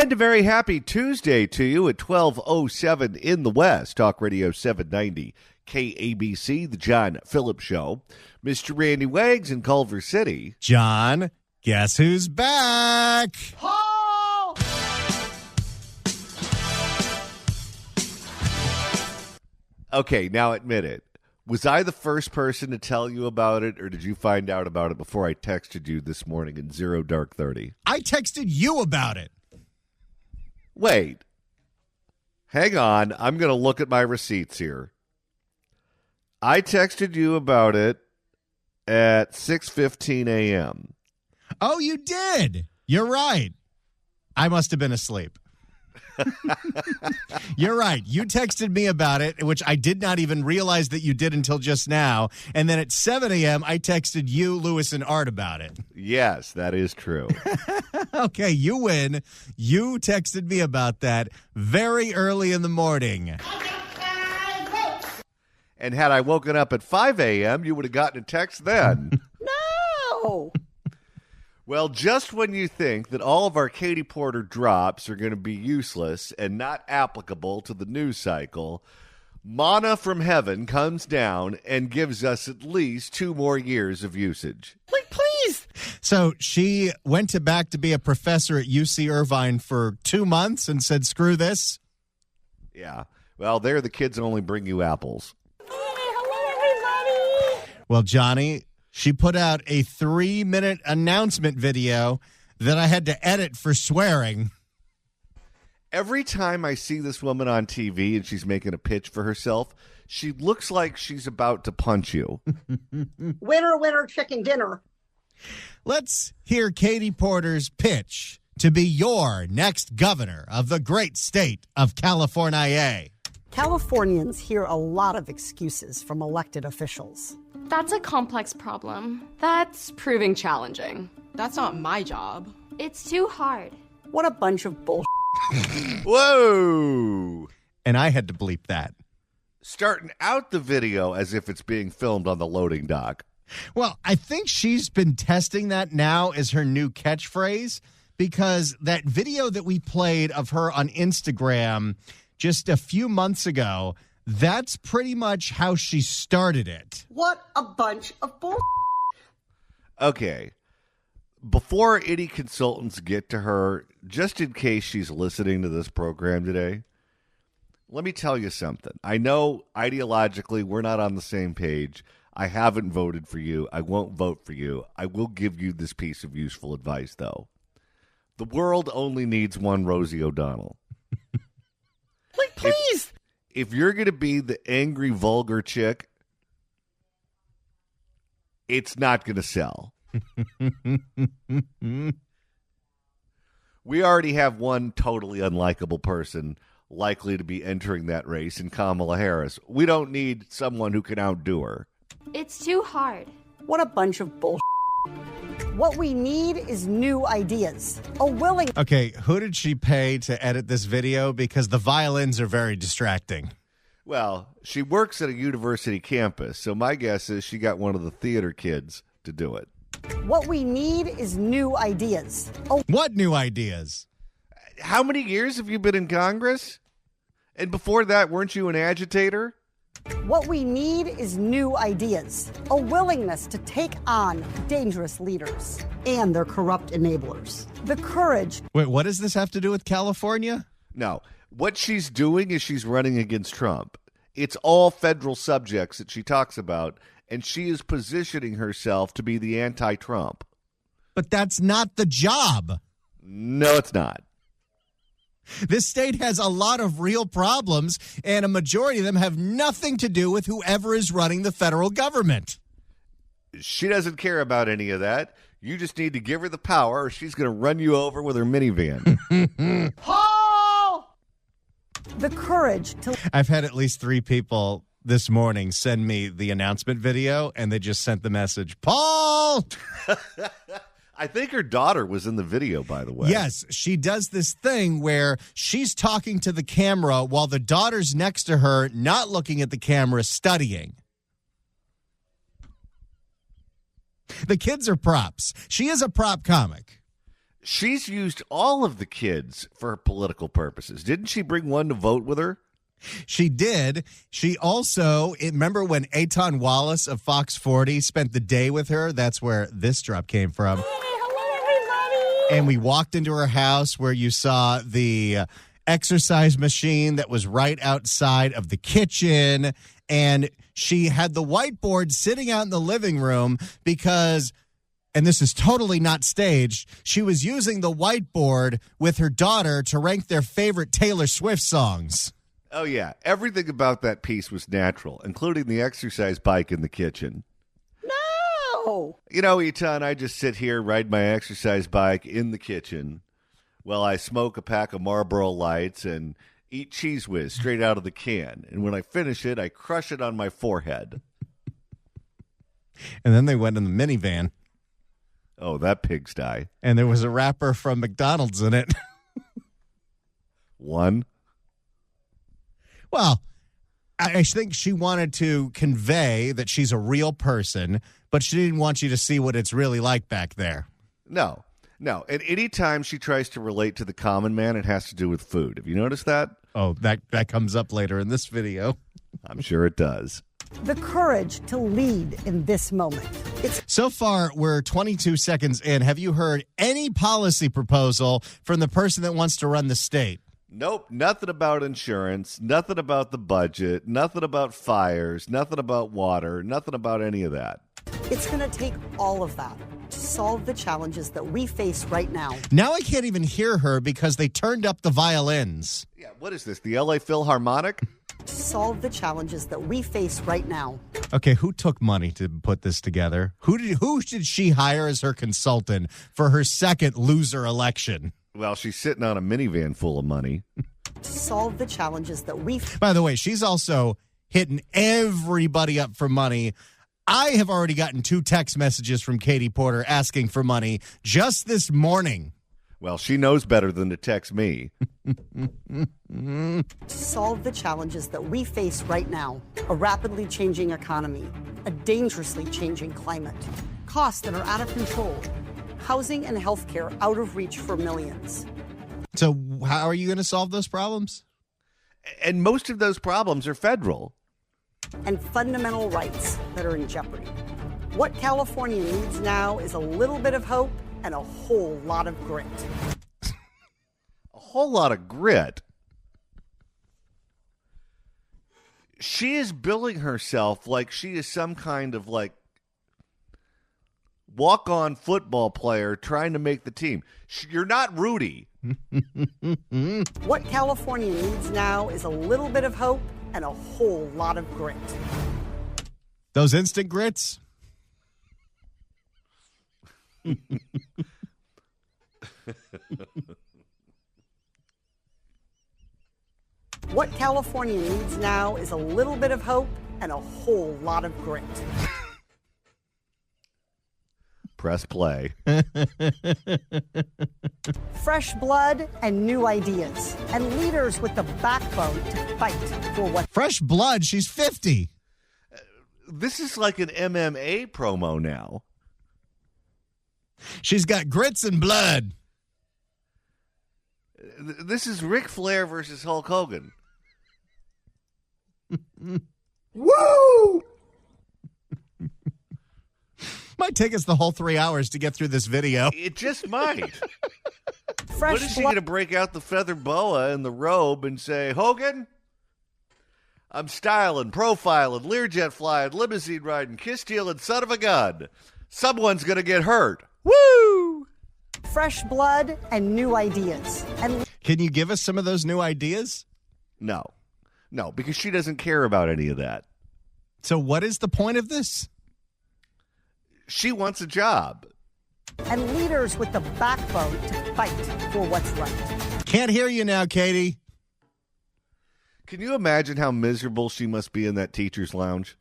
And a very happy Tuesday to you at 12:07 in the West. Talk Radio 790 KABC, The John Phillips Show. Mr. Randy Wags in Culver City. John, guess who's back? Paul! Okay, now admit it. Was I the first person to tell you about it, or did you find out about it before I texted you this morning in 0:30? I texted you about it. Wait. Hang on. I'm going to look at my receipts here. I texted you about it at 6:15 a.m. Oh, you did. You're right. I must have been asleep. You're right. You texted me about it, which I did not even realize that you did until just now. And then at 7 a.m., I texted you, Lewis, and Art about it. Yes, that is true. Okay, you win. You texted me about that very early in the morning. And had I woken up at 5 a.m., you would have gotten a text then. No! Well, just when you think that all of our Katie Porter drops are going to be useless and not applicable to the news cycle, manna from heaven comes down and gives us at least 2 more years of usage. Like, please! So she went back to be a professor at UC Irvine for 2 months and said, screw this? Yeah. Well, there the kids only bring you apples. Hey, hello, everybody! Well, Johnny, she put out a 3-minute announcement video that I had to edit for swearing. Every time I see this woman on TV and she's making a pitch for herself, she looks like she's about to punch you. Winner, winner, chicken dinner. Let's hear Katie Porter's pitch to be your next governor of the great state of California. Californians hear a lot of excuses from elected officials. That's a complex problem. That's proving challenging. That's not my job. It's too hard. What a bunch of bull. Whoa! And I had to bleep that. Starting out the video as if it's being filmed on the loading dock. Well, I think she's been testing that now as her new catchphrase, because that video that we played of her on Instagram just a few months ago, that's pretty much how she started it. What a bunch of bull. Okay. Before any consultants get to her, just in case she's listening to this program today, let me tell you something. I know ideologically we're not on the same page. I haven't voted for you. I won't vote for you. I will give you this piece of useful advice, though. The world only needs one Rosie O'Donnell. Like, please! If you're going to be the angry, vulgar chick, it's not going to sell. We already have one totally unlikable person likely to be entering that race in Kamala Harris. We don't need someone who can outdo her. It's too hard. What a bunch of bull. What we need is new ideas. A willing. Okay, who did she pay to edit this video? Because the violins are very distracting. Well, she works at a university campus, so my guess is she got one of the theater kids to do it. What we need is new ideas. What new ideas? How many years have you been in Congress? And before that, weren't you an agitator? What we need is new ideas. A willingness to take on dangerous leaders and their corrupt enablers. The courage. Wait, what does this have to do with California? No. What she's doing is she's running against Trump. It's all federal subjects that she talks about, and she is positioning herself to be the anti-Trump. But that's not the job. No, it's not. This state has a lot of real problems, and a majority of them have nothing to do with whoever is running the federal government. She doesn't care about any of that. You just need to give her the power, or she's going to run you over with her minivan. Paul! The courage to. I've had at least 3 people this morning send me the announcement video, and they just sent the message, Paul! I think her daughter was in the video, by the way. Yes, she does this thing where she's talking to the camera while the daughter's next to her, not looking at the camera, studying. The kids are props. She is a prop comic. She's used all of the kids for her political purposes. Didn't she bring one to vote with her? She did. She also, remember when Eitan Wallace of Fox 40 spent the day with her? That's where this drop came from. Hey, hello, everybody. And we walked into her house where you saw the exercise machine that was right outside of the kitchen. And she had the whiteboard sitting out in the living room because, and this is totally not staged, she was using the whiteboard with her daughter to rank their favorite Taylor Swift songs. Oh, yeah. Everything about that piece was natural, including the exercise bike in the kitchen. No. You know, Eton, I just sit here, ride my exercise bike in the kitchen while I smoke a pack of Marlboro Lights and eat Cheese Whiz straight out of the can. And when I finish it, I crush it on my forehead. And then they went in the minivan, Oh, that pigsty. and there was a wrapper from McDonald's in it. One. Well, I think she wanted to convey that she's a real person, but she didn't want you to see what it's really like back there. No. And any time she tries to relate to the common man, it has to do with food. Have you noticed that? Oh, that comes up later in this video. I'm sure it does. The courage to lead in this moment. It's So far, we're 22 seconds in. Have you heard any policy proposal from the person that wants to run the state? Nope, nothing about insurance, nothing about the budget, nothing about fires, nothing about water, nothing about any of that. It's going to take all of that to solve the challenges that we face right now. Now I can't even hear her because they turned up the violins. Yeah, what is this, the LA Philharmonic? To solve the challenges that we face right now. Okay, who took money to put this together? Who did she hire as her consultant for her second loser election? Well, she's sitting on a minivan full of money. To solve the challenges that we By the way, she's also hitting everybody up for money. I have already gotten 2 text messages from Katie Porter asking for money just this morning. Well, she knows better than to text me. to solve the challenges that we face right now. A rapidly changing economy, a dangerously changing climate, costs that are out of control, housing and healthcare out of reach for millions. So how are you going to solve those problems? And most of those problems are federal. And fundamental rights that are in jeopardy. What California needs now is a little bit of hope and a whole lot of grit. A whole lot of grit. She is billing herself like she is some kind of walk-on football player trying to make the team. You're not Rudy. What California needs now is a little bit of hope and a whole lot of grit. Those instant grits? What California needs now is a little bit of hope and a whole lot of grit. Press play. Fresh blood and new ideas, and leaders with the backbone to fight for what. Fresh blood, she's 50. This is like an MMA promo now. She's got grits and blood. This is Ric Flair versus Hulk Hogan. Woo! Might take us the whole 3 hours to get through this video. It just might. Fresh What is she blood. going to break out the feather boa and the robe and say, Hogan, I'm styling, profiling, Learjet flying, limousine riding, kiss stealing, son of a gun. Someone's going to get hurt. Woo! Fresh blood and new ideas, and Can you give us some of those new ideas? No, because she doesn't care about any of that. So what is the point of this? She wants a job. and leaders with the backbone to fight for what's right. Can't hear you now, Katie. Can you imagine how miserable she must be in that teacher's lounge?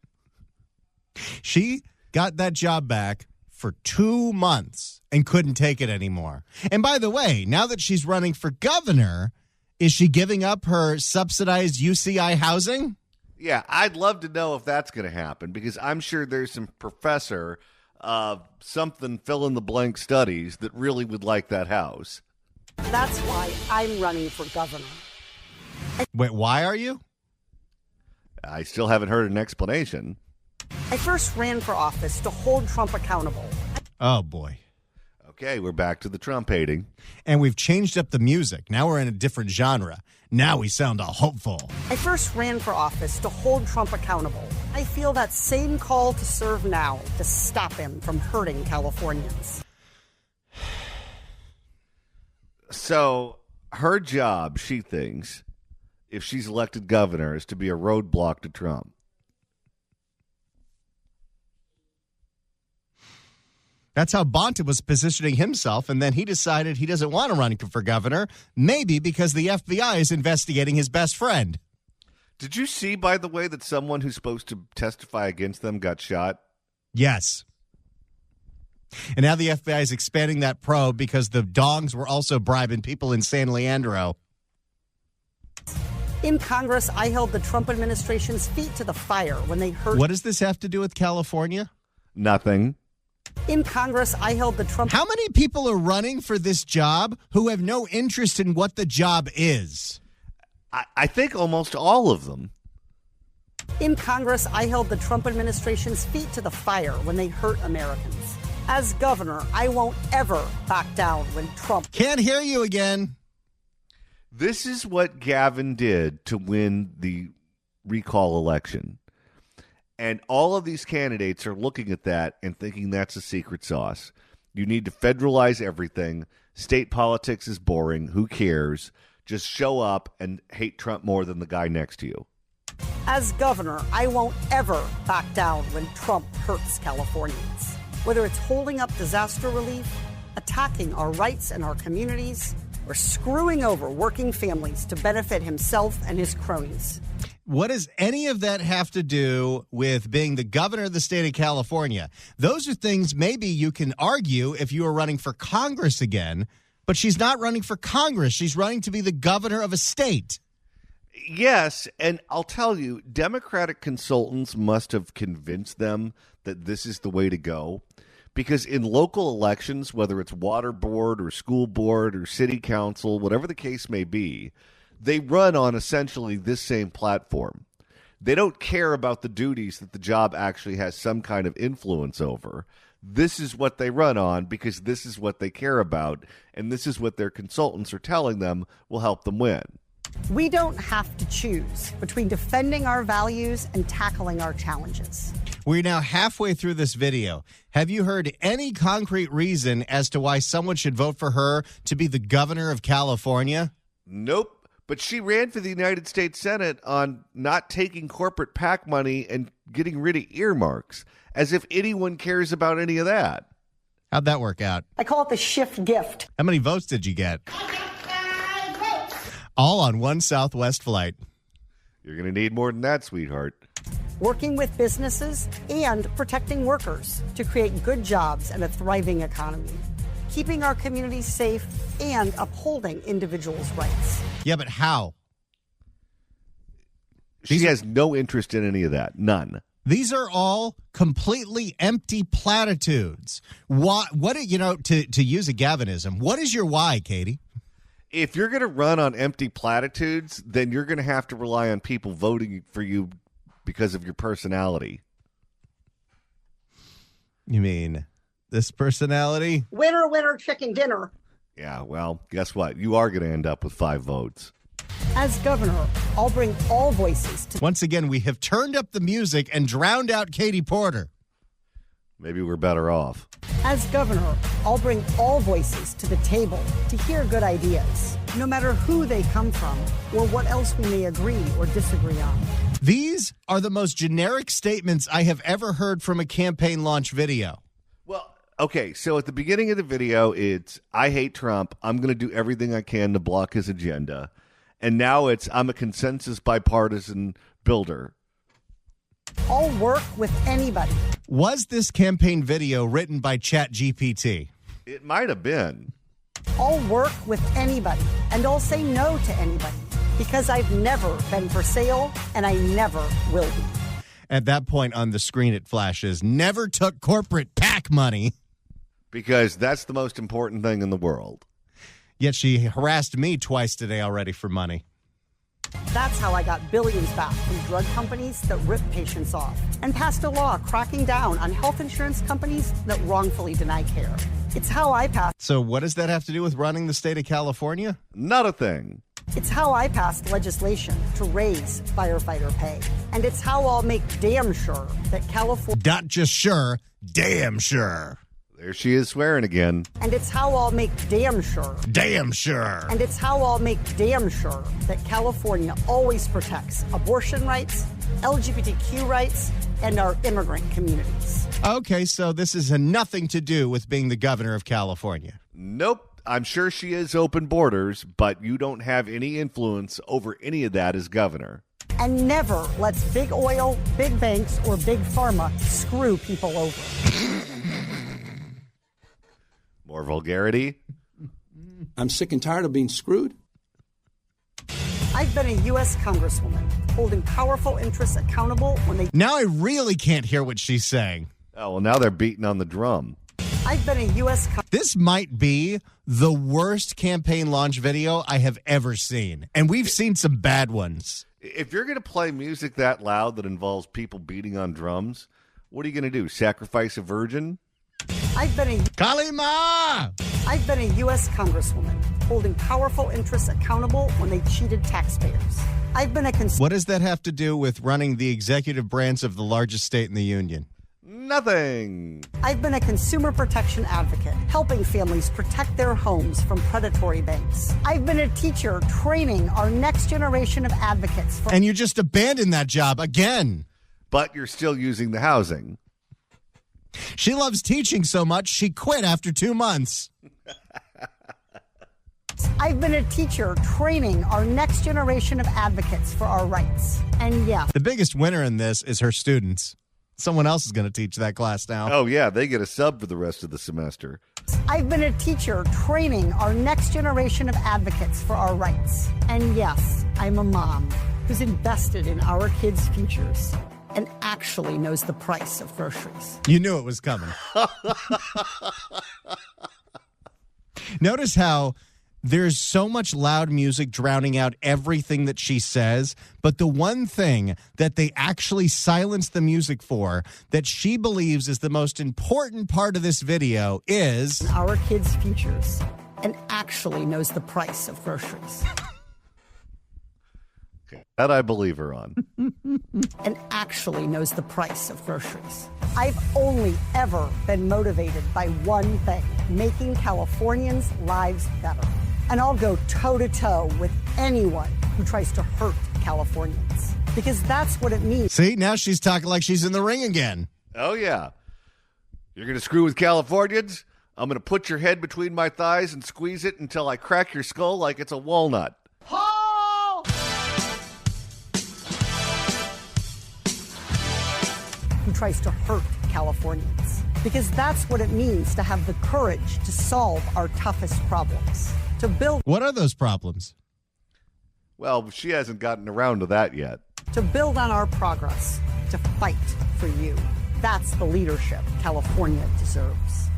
She got that job back for 2 months and couldn't take it anymore. And by the way, now that she's running for governor, is she giving up her subsidized UCI housing? Yeah, I'd love to know if that's going to happen because I'm sure there's some professor something fill in the blank studies that really would like that house. That's why I'm running for governor. Wait, why are you? I still haven't heard an explanation. I first ran for office to hold Trump accountable. Oh, boy. Okay, we're back to the Trump hating. And we've changed up the music. Now we're in a different genre. Now we sound all hopeful. I first ran for office to hold Trump accountable. I feel that same call to serve now to stop him from hurting Californians. So her job, she thinks, if she's elected governor, is to be a roadblock to Trump. That's how Bonta was positioning himself, and then he decided he doesn't want to run for governor, maybe because the FBI is investigating his best friend. Did you see, by the way, that someone who's supposed to testify against them got shot? Yes. And now the FBI is expanding that probe because the dongs were also bribing people in San Leandro. In Congress, I held the Trump administration's feet to the fire when they hurt. What does this have to do with California? Nothing. In Congress, I held the Trump. How many people are running for this job who have no interest in what the job is? I think almost all of them. In Congress, I held the Trump administration's feet to the fire when they hurt Americans. As governor, I won't ever back down when Trump. Can't hear you again. This is what Gavin did to win the recall election. And all of these candidates are looking at that and thinking that's a secret sauce. You need to federalize everything. State politics is boring. Who cares? Just show up and hate Trump more than the guy next to you. As governor, I won't ever back down when Trump hurts Californians. Whether it's holding up disaster relief, attacking our rights and our communities, or screwing over working families to benefit himself and his cronies. What does any of that have to do with being the governor of the state of California? Those are things maybe you can argue if you were running for Congress again, but she's not running for Congress. She's running to be the governor of a state. Yes, and I'll tell you, Democratic consultants must have convinced them that this is the way to go. Because in local elections, whether it's water board or school board or city council, whatever the case may be, they run on essentially this same platform. They don't care about the duties that the job actually has some kind of influence over. This is what they run on because this is what they care about, and this is what their consultants are telling them will help them win. We don't have to choose between defending our values and tackling our challenges. We're now halfway through this video. Have you heard any concrete reason as to why someone should vote for her to be the governor of California? Nope. But she ran for the United States Senate on not taking corporate PAC money and getting rid of earmarks, as if anyone cares about any of that. How'd that work out? I call it the shift gift. How many votes did you get? All on one Southwest flight. You're going to need more than that, sweetheart. Working with businesses and protecting workers to create good jobs and a thriving economy. Keeping our communities safe and upholding individuals' rights. Yeah, but how? She has no interest in any of that. None. These are all completely empty platitudes. What to use a Gavinism, what is your why, Katie? If you're going to run on empty platitudes, then you're going to have to rely on people voting for you because of your personality. You mean this personality? Winner, winner, chicken dinner. Yeah, well, guess what? You are going to end up with 5 votes. As governor, I'll bring all voices to... Once again, we have turned up the music and drowned out Katie Porter. Maybe we're better off. As governor, I'll bring all voices to the table to hear good ideas, no matter who they come from or what else we may agree or disagree on. These are the most generic statements I have ever heard from a campaign launch video. Well, okay, so at the beginning of the video, it's, I hate Trump. I'm going to do everything I can to block his agenda. And now it's, I'm a consensus bipartisan builder. I'll work with anybody. Was this campaign video written by ChatGPT? It might have been. I'll work with anybody, and I'll say no to anybody, because I've never been for sale, and I never will be. At that point on the screen, it flashes, never took corporate PAC money. Because that's the most important thing in the world. Yet she harassed me twice today already for money. That's how I got billions back from drug companies that rip patients off and passed a law cracking down on health insurance companies that wrongfully deny care. It's how I passed. So what does that have to do with running the state of California? Not a thing. It's how I passed legislation to raise firefighter pay. And it's how I'll make damn sure that California... Not just sure, damn sure. There she is swearing again. And it's how I'll make damn sure. Damn sure. And it's how I'll make damn sure that California always protects abortion rights, LGBTQ rights, and our immigrant communities. Okay, so this has nothing to do with being the governor of California. Nope. I'm sure she is open borders, but you don't have any influence over any of that as governor. And never lets big oil, big banks, or big pharma screw people over. More vulgarity. I'm sick and tired of being screwed. I've been a U.S. Congresswoman, holding powerful interests accountable when they... Now I really can't hear what she's saying. Oh, well, now they're beating on the drum. I've been a U.S. This might be the worst campaign launch video I have ever seen. And we've seen some bad ones. If you're going to play music that loud that involves people beating on drums, what are you going to do? Sacrifice a virgin? I've been a Kalima! I've been a U.S. Congresswoman, holding powerful interests accountable when they cheated taxpayers. I've been a... What does that have to do with running the executive branch of the largest state in the union? Nothing. I've been a consumer protection advocate, helping families protect their homes from predatory banks. I've been a teacher training our next generation of advocates for... And you just abandoned that job again. But you're still using the housing. She loves teaching so much, she quit after 2 months. I've been a teacher training our next generation of advocates for our rights. And yes, The biggest winner in this is her students. Someone else is going to teach that class now. Oh, yeah, they get a sub for the rest of the semester. I've been a teacher training our next generation of advocates for our rights. And yes, I'm a mom who's invested in our kids' futures and actually knows the price of groceries. You knew it was coming. Notice how there's so much loud music drowning out everything that she says, but the one thing that they actually silence the music for that she believes is the most important part of this video is Our kids' futures and actually knows the price of groceries. Okay, that I believe her on. And actually knows the price of groceries. I've only ever been motivated by one thing, making Californians' lives better. And I'll go toe-to-toe with anyone who tries to hurt Californians. Because that's what it means. See, now she's talking like she's in the ring again. Oh, yeah. You're going to screw with Californians? I'm going to put your head between my thighs and squeeze it until I crack your skull like it's a walnut. Who tries to hurt Californians. Because that's what it means to have the courage to solve our toughest problems. To build What are those problems? Well, she hasn't gotten around to that yet. on our progress, to fight for you. That's the leadership California deserves.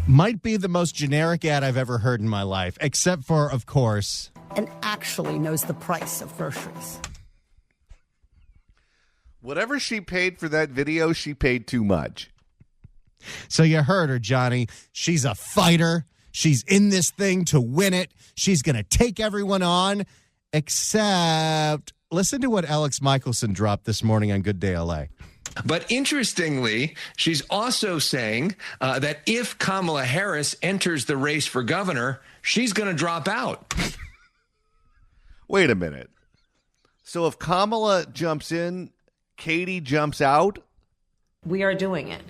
Might be the most generic ad I've ever heard in my life, except for, of course, And actually knows the price of groceries. Whatever she paid for that video, she paid too much. So you heard her, Johnny. She's a fighter. She's in this thing to win it. She's going to take everyone on, except listen to what Alex Michelson dropped this morning on Good Day LA. But interestingly, she's also saying that if Kamala Harris enters the race for governor, she's going to drop out. Wait a minute. So if Kamala jumps in, Katie jumps out? We are doing it.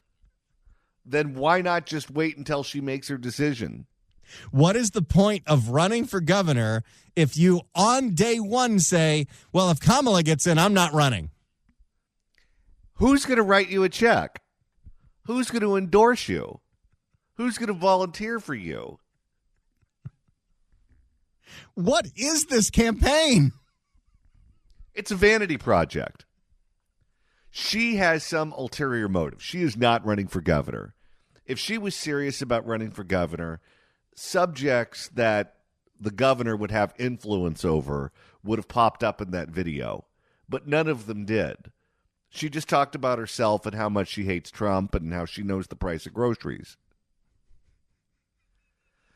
Then why not just wait until she makes her decision? What is the point of running for governor if you on day one say, well, if Kamala gets in, I'm not running? Who's going to write you a check? Who's going to endorse you? Who's going to volunteer for you? What is this campaign? It's a vanity project. She has some ulterior motive. She is not running for governor. if she was serious about running for governor, subjects that the governor would have influence over would have popped up in that video, but none of them did. She just talked about herself and how much she hates Trump and how she knows the price of groceries.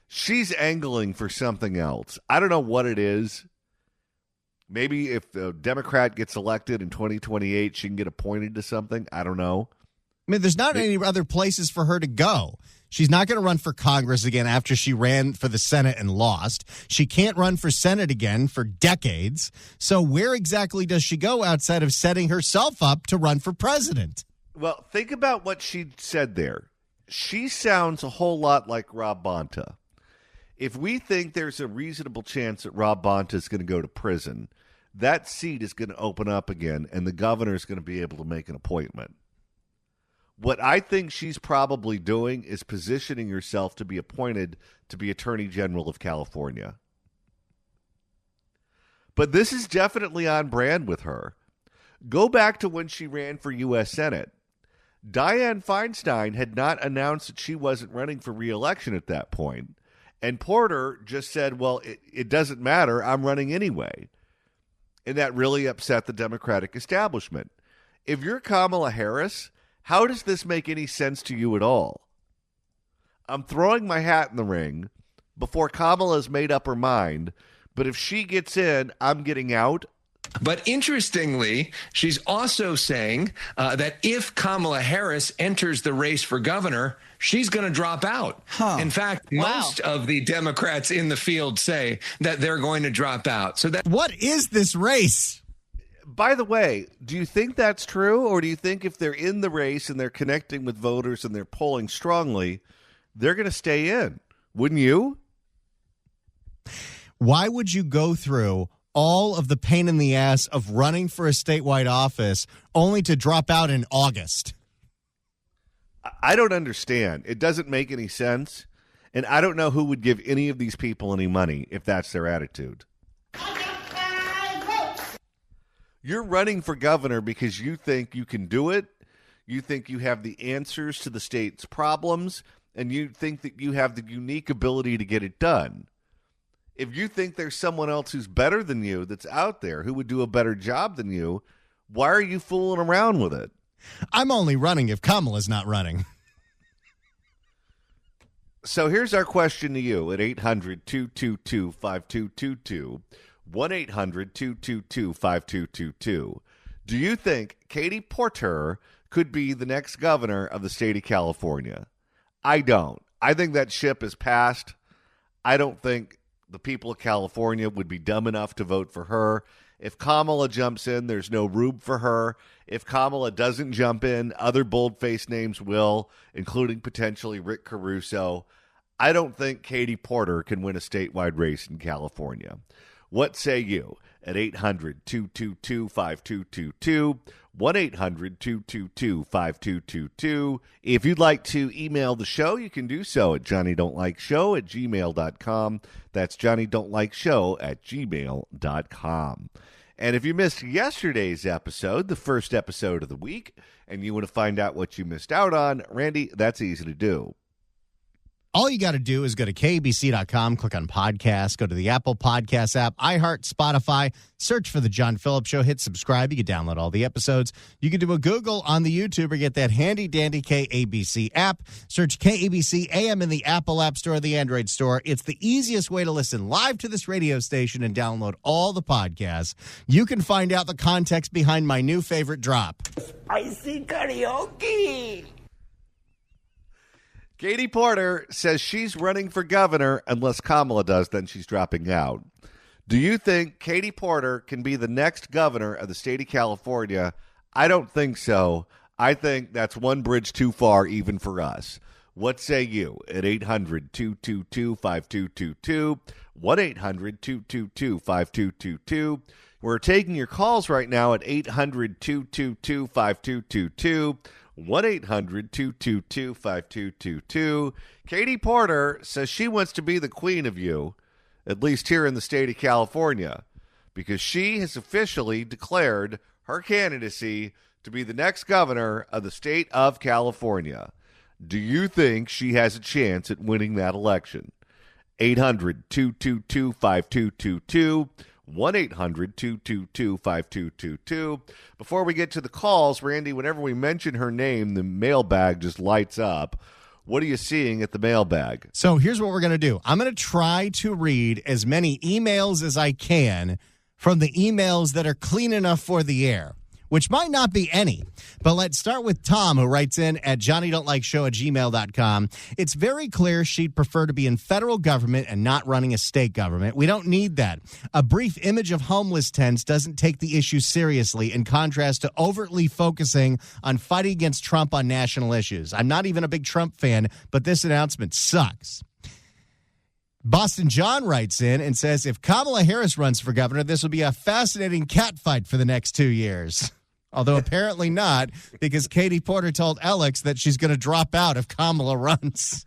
She's angling for something else. I don't know what it is. Maybe if the Democrat gets elected in 2028, she can get appointed to something. I don't know. I mean, there's not any other places for her to go. She's not going to run for Congress again after she ran for the Senate and lost. She can't run for Senate again for decades. So where exactly does she go outside of setting herself up to run for president? Well, think about what she said there. She sounds a whole lot like Rob Bonta. If we think there's a reasonable chance that Rob Bonta is going to go to prison, that seat is going to open up again, and the governor is going to be able to make an appointment. What I think she's probably doing is positioning herself to be appointed to be Attorney General of California. But this is definitely on brand with her. Go back to when she ran for U.S. Senate. Dianne Feinstein had not announced that she wasn't running for re-election at that point. And Porter just said, well, it doesn't matter. I'm running anyway. And that really upset the Democratic establishment. If you're Kamala Harris, how does this make any sense to you at all? I'm throwing my hat in the ring before Kamala's made up her mind, but if she gets in, I'm getting out. But interestingly, she's also saying that if Kamala Harris enters the race for governor, she's going to drop out. In fact, most of the Democrats in the field say that they're going to drop out. So that what is this race? By the way, do you think that's true? Or do you think if they're in the race and they're connecting with voters and they're polling strongly, they're going to stay in? Wouldn't you? Why would you go through all of the pain in the ass of running for a statewide office only to drop out in August? I don't understand. It doesn't make any sense. And I don't know who would give any of these people any money if that's their attitude. You're running for governor because you think you can do it. You think you have the answers to the state's problems. And you think that you have the unique ability to get it done. If you think there's someone else who's better than you that's out there who would do a better job than you, why are you fooling around with it? I'm only running if Kamala's not running. So here's our question to you at 800-222-5222, 1-800-222-5222. Do you think Katie Porter could be the next governor of the state of California? I don't. I think that ship has passed. I don't think the people of California would be dumb enough to vote for her. If Kamala jumps in, there's no room for her. If Kamala doesn't jump in, other bold-faced names will, including potentially Rick Caruso. I don't think Katie Porter can win a statewide race in California. What say you at 800-222-5222, 1-800-222-5222. If you'd like to email the show, you can do so at johnnydon'tlikeshow@gmail.com. That's johnnydon'tlikeshow@gmail.com. And if you missed yesterday's episode, the first episode of the week, and you want to find out what you missed out on, Randy, that's easy to do. All you got to do is go to KABC.com, click on podcasts, go to the Apple Podcast app, iHeart, Spotify, search for The John Phillips Show, hit subscribe. You can download all the episodes. You can do a Google on the YouTube or get that handy-dandy KABC app. Search KABC AM in the Apple App Store or the Android Store. It's the easiest way to listen live to this radio station and download all the podcasts. You can find out the context behind my new favorite drop. Spicy karaoke. Katie Porter says she's running for governor unless Kamala does, then she's dropping out. Do you think Katie Porter can be the next governor of the state of California? I don't think so. I think that's one bridge too far even for us. What say you at 800-222-5222, 1-800-222-5222. We're taking your calls right now at 800-222-5222. 1-800-222-5222. Katie Porter says she wants to be the queen of you, at least here in the state of California, because she has officially declared her candidacy to be the next governor of the state of California. Do you think she has a chance at winning that election? 800-222-5222, 1-800-222-5222. Before we get to the calls, Randy, whenever we mention her name, the mailbag just lights up. What are you seeing at the mailbag? So here's what we're going to do. I'm going to try to read as many emails as I can from the emails that are clean enough for the air, which might not be any. But let's start with Tom, who writes in at johnnydon'tlikeshow@gmail.com. It's very clear she'd prefer to be in federal government and not running a state government. We don't need that. A brief image of homeless tents doesn't take the issue seriously, in contrast to overtly focusing on fighting against Trump on national issues. I'm not even a big Trump fan, but this announcement sucks. Boston John writes in and says, if Kamala Harris runs for governor, this will be a fascinating catfight for the next 2 years. Although apparently not, because Katie Porter told Alex that she's going to drop out if Kamala runs.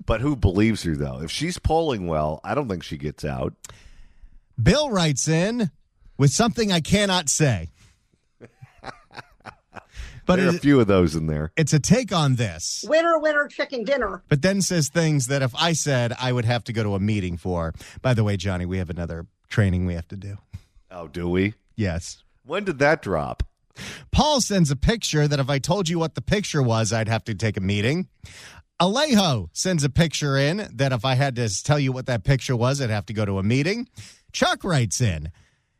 But who believes her, though? If she's polling well, I don't think she gets out. Bill writes in with something I cannot say. But there are a few of those in there. It's a take on this. Winner, winner, chicken dinner. But then says things that if I said, I would have to go to a meeting for. By the way, Johnny, we have another training we have to do. Oh, do we? Yes. When did that drop? Paul sends a picture that if I told you what the picture was, I'd have to take a meeting. Alejo sends a picture in that if I had to tell you what that picture was, I'd have to go to a meeting. Chuck writes in,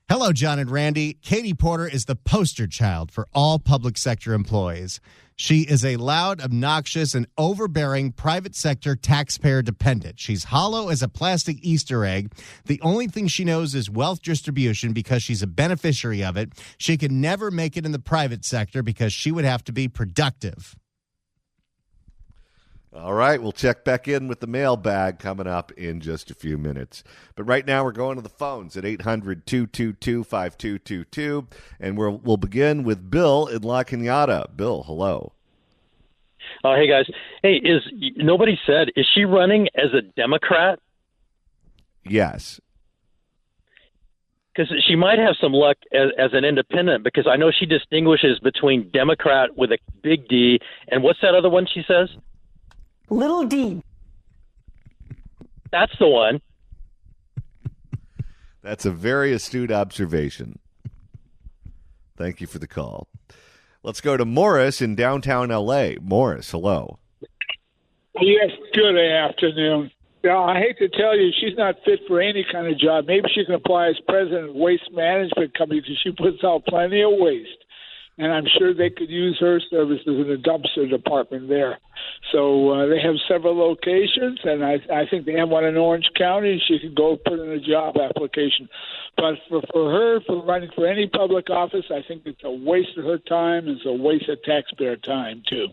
hello, John and Randy. Katie Porter is the poster child for all public sector employees. She is a loud, obnoxious, and overbearing private sector taxpayer dependent. She's hollow as a plastic Easter egg. The only thing she knows is wealth distribution because she's a beneficiary of it. She can never make it in the private sector because she would have to be productive. All right, we'll check back in with the mailbag coming up in just a few minutes. But right now we're going to the phones at 800-222-5222, and we'll begin with Bill in La Cañada. Bill, hello. Hey, guys. Hey, nobody said, is she running as a Democrat? Yes. Because she might have some luck as an independent, because I know she distinguishes between Democrat with a big D, and what's that other one she says? Little D. That's the one. That's a very astute observation. Thank you for the call. Let's go to Morris in downtown L.A. Morris, hello. Yes, good afternoon. Now, I hate to tell you, she's not fit for any kind of job. Maybe she can apply as president of Waste Management Company because she puts out plenty of waste. And I'm sure they could use her services in the dumpster department there. So they have several locations, and I think they have one in Orange County. She could go put in a job application. But for her, for running for any public office, I think it's a waste of her time. It's a waste of taxpayer time, too.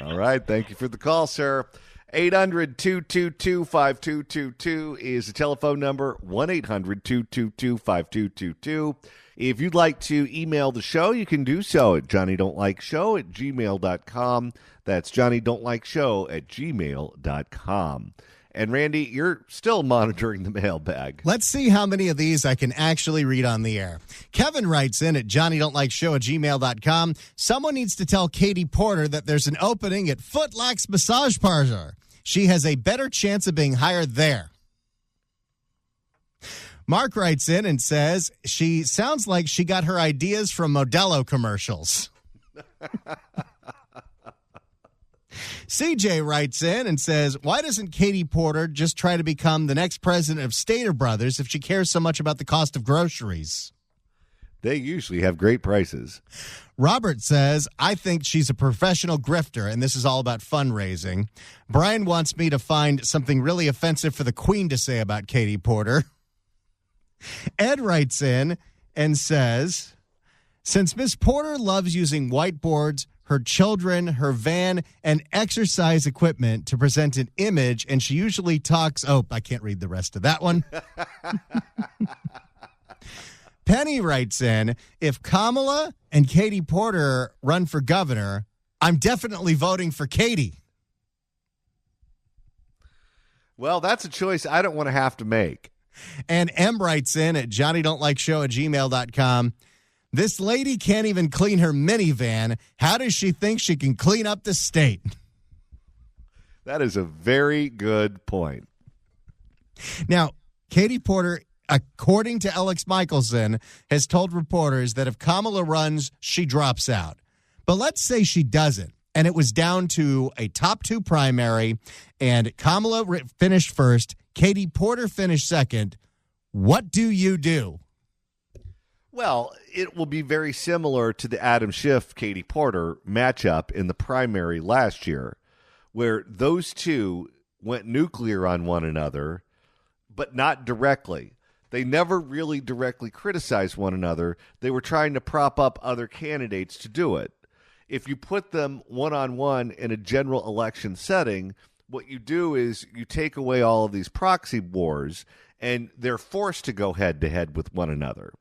All right. Thank you for the call, sir. 800-222-5222 is the telephone number, 1-800-222-5222. If you'd like to email the show, you can do so at johnnydon'tlikeshow@gmail.com. That's johnnydon'tlikeshow@gmail.com. And Randy, you're still monitoring the mailbag. Let's see how many of these I can actually read on the air. Kevin writes in at johnnydon'tlikeshow@gmail.com. Someone needs to tell Katie Porter that there's an opening at Footlax Massage Parlor. She has a better chance of being hired there. Mark writes in and says she sounds like she got her ideas from Modelo commercials. CJ writes in and says, why doesn't Katie Porter just try to become the next president of Stater Brothers if she cares so much about the cost of groceries? They usually have great prices. Robert says, I think she's a professional grifter, and this is all about fundraising. Brian wants me to find something really offensive for the Queen to say about Katie Porter. Ed writes in and says, since Miss Porter loves using whiteboards, her children, her van, and exercise equipment to present an image, and she usually talks, I can't read the rest of that one. Penny writes in, if Kamala and Katie Porter run for governor, I'm definitely voting for Katie. Well, that's a choice I don't want to have to make. And M writes in at johnnydon'tlikeshow@gmail.com. This lady can't even clean her minivan. How does she think she can clean up the state? That is a very good point. Now, Katie Porter, according to Alex Michelson, has told reporters that if Kamala runs, she drops out. But let's say she doesn't, and it was down to a top 2 primary, and Kamala finished first, Katie Porter finished second. What do you do? Well, it will be very similar to the Adam Schiff-Katie Porter matchup in the primary last year, where those two went nuclear on one another, but not directly. They never really directly criticized one another. They were trying to prop up other candidates to do it. If you put them one-on-one in a general election setting, what you do is you take away all of these proxy wars, and they're forced to go head-to-head with one another.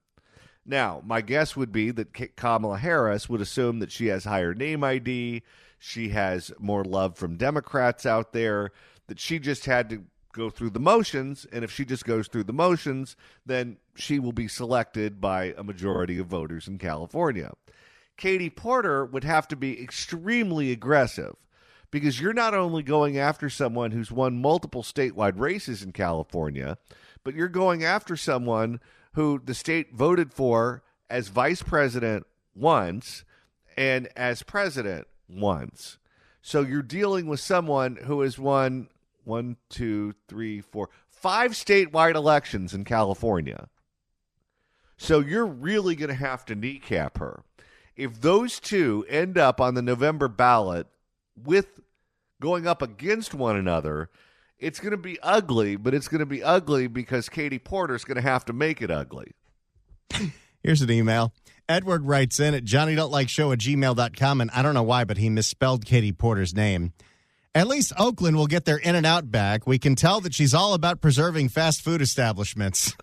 Now, my guess would be that Kamala Harris would assume that she has higher name ID, she has more love from Democrats out there, that she just had to go through the motions, and if she just goes through the motions, then she will be selected by a majority of voters in California. Katie Porter would have to be extremely aggressive, because you're not only going after someone who's won multiple statewide races in California, but you're going after someone who the state voted for as vice president once and as president once. So you're dealing with someone who has won 5 statewide elections in California. So you're really going to have to kneecap her. If those two end up on the November ballot with going up against one another, it's going to be ugly, but it's going to be ugly because Katie Porter's going to have to make it ugly. Here's an email. Edward writes in at johnnydontlikeshow@gmail.com, and I don't know why, but he misspelled Katie Porter's name. At least Oakland will get their In-N-Out back. We can tell that she's all about preserving fast food establishments.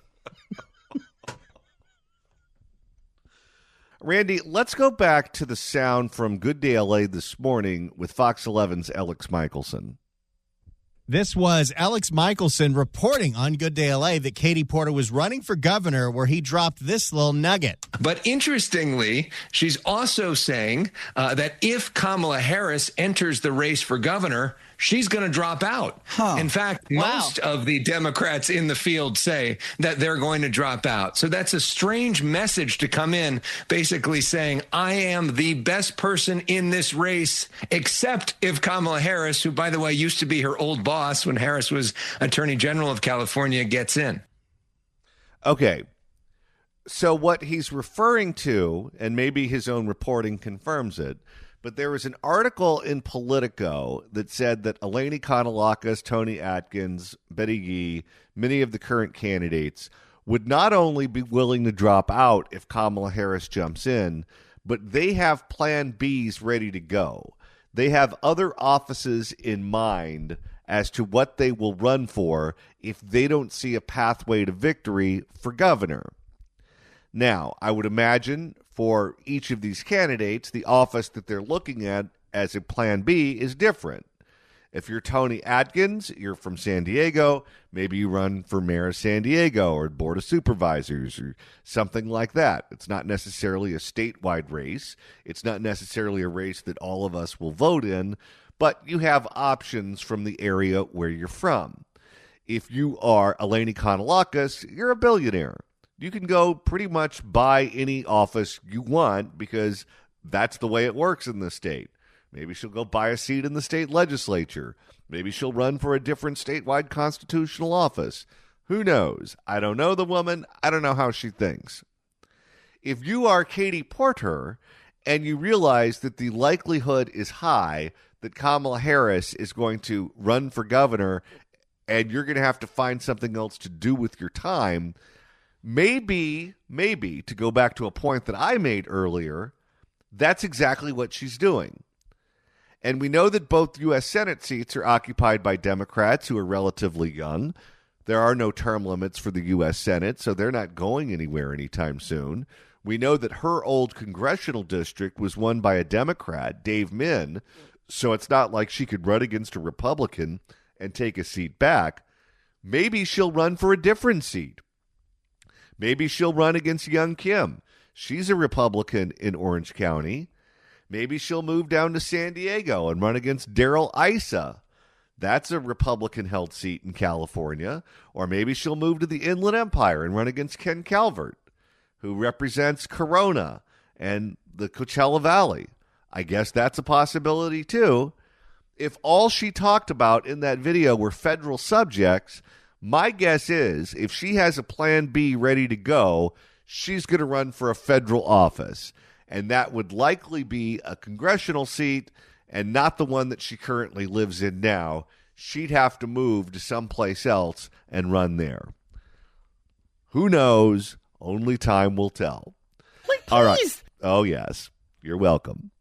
Randy, let's go back to the sound from Good Day LA this morning with Fox 11's Alex Michelson. This was Alex Michelson reporting on Good Day LA that Katie Porter was running for governor, where he dropped this little nugget. But interestingly, she's also saying that if Kamala Harris enters the race for governor, she's going to drop out. In fact, most of the Democrats in the field say that they're going to drop out. So that's a strange message to come in, basically saying, I am the best person in this race, except if Kamala Harris, who, by the way, used to be her old boss when Harris was Attorney General of California, gets in. Okay. So what he's referring to, and maybe his own reporting confirms it, but there was an article in Politico that said that Eleni Kounalakis, Tony Atkins, Betty Yee, many of the current candidates would not only be willing to drop out if Kamala Harris jumps in, but they have plan Bs ready to go. They have other offices in mind as to what they will run for if they don't see a pathway to victory for governor. Now, I would imagine for each of these candidates, the office that they're looking at as a plan B is different. If you're Tony Atkins, you're from San Diego, maybe you run for mayor of San Diego or board of supervisors or something like that. It's not necessarily a statewide race. It's not necessarily a race that all of us will vote in, but you have options from the area where you're from. If you are Eleni Kounalakis, you're a billionaire. You can go pretty much buy any office you want because that's the way it works in this state. Maybe she'll go buy a seat in the state legislature. Maybe she'll run for a different statewide constitutional office. Who knows? I don't know the woman. I don't know how she thinks. If you are Katie Porter and you realize that the likelihood is high that Kamala Harris is going to run for governor and you're going to have to find something else to do with your time, maybe, to go back to a point that I made earlier, that's exactly what she's doing. And we know that both U.S. Senate seats are occupied by Democrats who are relatively young. There are no term limits for the U.S. Senate, so they're not going anywhere anytime soon. We know that her old congressional district was won by a Democrat, Dave Min, so it's not like she could run against a Republican and take a seat back. Maybe she'll run for a different seat. Maybe she'll run against Young Kim. She's a Republican in Orange County. Maybe she'll move down to San Diego and run against Darrell Issa. That's a Republican-held seat in California. Or maybe she'll move to the Inland Empire and run against Ken Calvert, who represents Corona and the Coachella Valley. I guess that's a possibility, too. If all she talked about in that video were federal subjects, my guess is if she has a plan B ready to go, she's going to run for a federal office. And that would likely be a congressional seat and not the one that she currently lives in now. She'd have to move to someplace else and run there. Who knows? Only time will tell. Like, all right. Oh, yes. You're welcome.